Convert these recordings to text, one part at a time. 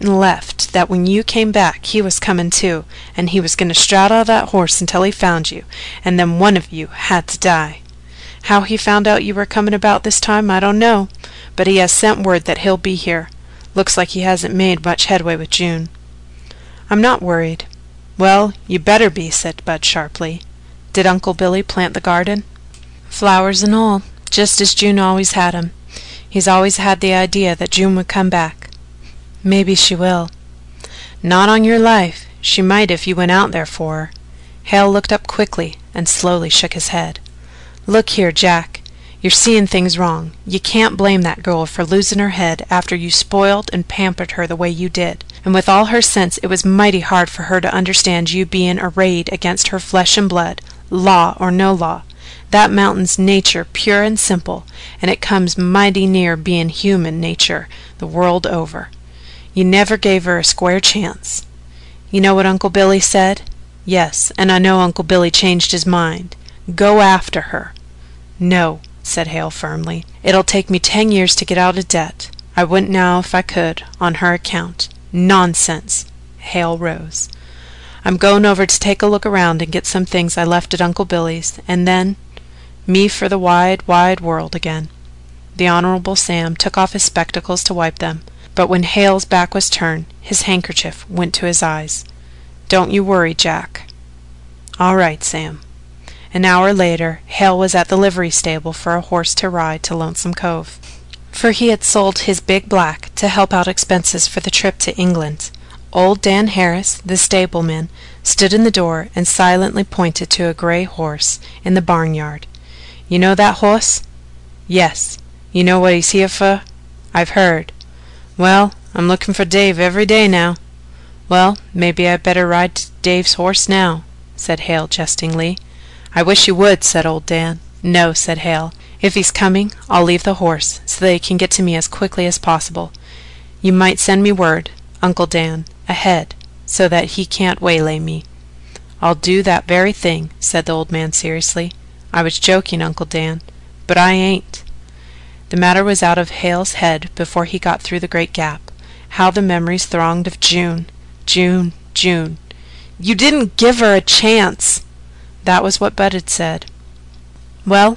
and left that when you came back he was comin' too, and he was goin' to straddle that horse until he found you, and then one of you had to die. How he found out you were comin' about this time I don't know, but he has sent word that he'll be here. Looks like he hasn't made much headway with June." "I'm not worried." "Well, you better be," said Bud sharply. "Did Uncle Billy plant the garden?" "Flowers and all, just as June always had 'em. He's always had the idea that June would come back." "Maybe she will." "Not on your life. She might if you went out there for her." Hale looked up quickly and slowly shook his head. "Look here, Jack, you're seeing things wrong. You can't blame that girl for losing her head after you spoiled and pampered her the way you did. And with all her sense, it was mighty hard for her to understand you being arrayed against her flesh and blood, law or no law. That mountain's nature pure and simple, and it comes mighty near being human nature the world over. You never gave her a square chance. You know what Uncle Billy said?" "Yes, and I know Uncle Billy changed his mind. Go after her." "No," said Hale firmly. "It'll take me 10 years to get out of debt. I wouldn't now if I could, on her account." "Nonsense." Hale rose. "I'm going over to take a look around and get some things I left at Uncle Billy's, and then me for the wide, wide world again." The Honorable Sam took off his spectacles to wipe them, but when Hale's back was turned, his handkerchief went to his eyes. "Don't you worry, Jack." "All right, Sam." An hour later Hale was at the livery stable for a horse to ride to Lonesome Cove, for he had sold his big black to help out expenses for the trip to England. Old Dan Harris, the stableman, stood in the door and silently pointed to a gray horse in the barnyard. "You know that horse?" "Yes." "You know what he's here for?" "I've heard." "Well, I'm looking for Dave every day now." "Well, maybe I'd better ride Dave's horse now," said Hale jestingly. "I wish you would," said old Dan. "No," said Hale. "If he's coming, I'll leave the horse so that he can get to me as quickly as possible. You might send me word, Uncle Dan, ahead, so that he can't waylay me." "I'll do that very thing," said the old man seriously. "I was joking, Uncle Dan, but I ain't." The matter was out of Hale's head before he got through the great gap. How the memories thronged of June, June, June. "You didn't give her a chance." That was what Bud had said. Well,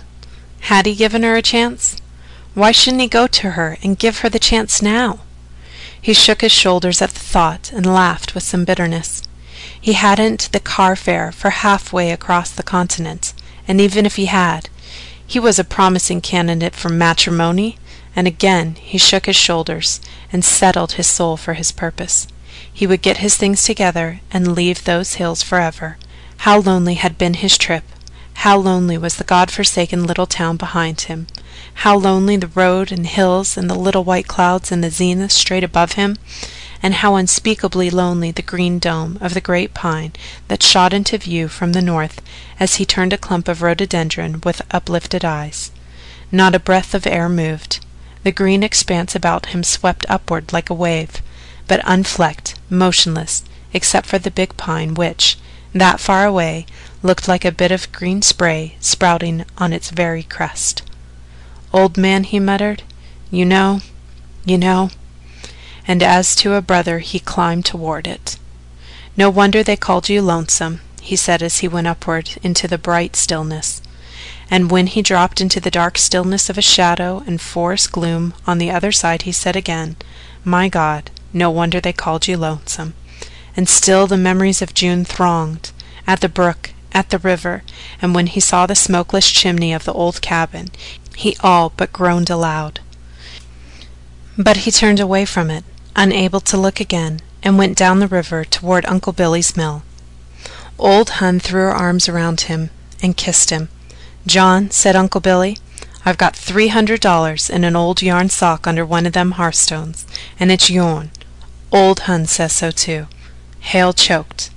had he given her a chance? Why shouldn't he go to her and give her the chance now? He shook his shoulders at the thought and laughed with some bitterness. He hadn't the car fare for halfway across the continent, and even if he had, he was a promising candidate for matrimony, and again he shook his shoulders and settled his soul for his purpose. He would get his things together and leave those hills forever. How lonely had been his trip! How lonely was the God-forsaken little town behind him! How lonely the road and hills and the little white clouds in the zenith straight above him! And how unspeakably lonely the green dome of the great pine that shot into view from the north as he turned a clump of rhododendron with uplifted eyes. Not a breath of air moved. The green expanse about him swept upward like a wave, but unflecked, motionless, except for the big pine which, that far away, looked like a bit of green spray sprouting on its very crest. "Old man," he muttered, you know," and as to a brother he climbed toward it. "No wonder they called you Lonesome," he said as he went upward into the bright stillness. And when he dropped into the dark stillness of a shadow and forest gloom on the other side, he said again, "My God, no wonder they called you Lonesome." And still the memories of June thronged, at the brook, at the river, and when he saw the smokeless chimney of the old cabin, he all but groaned aloud. But he turned away from it, unable to look again, and went down the river toward Uncle Billy's mill. Old Hon threw her arms around him and kissed him. "John," said Uncle Billy, "I've got $300 in an old yarn sock under one of them hearthstones, and it's yourn. Old Hon says so too." Hale choked.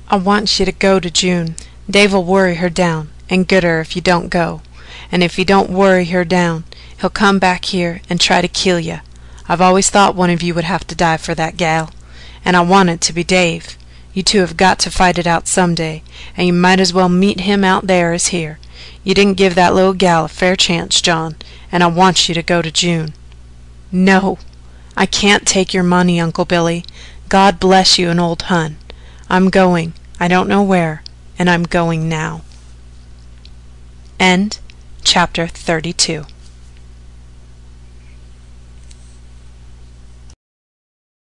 "I want you to go to June. Dave'll worry her down and get her if you don't go, and if you don't worry her down, he'll come back here and try to kill you. I've always thought one of you would have to die for that gal, and I want it to be Dave. You two have got to fight it out some day, and you might as well meet him out there as here. You didn't give that little gal a fair chance, John, and I want you to go to June." "No, I can't take your money, Uncle Billy. God bless you and old Hon. I'm going, I don't know where, and I'm going now. End chapter 32.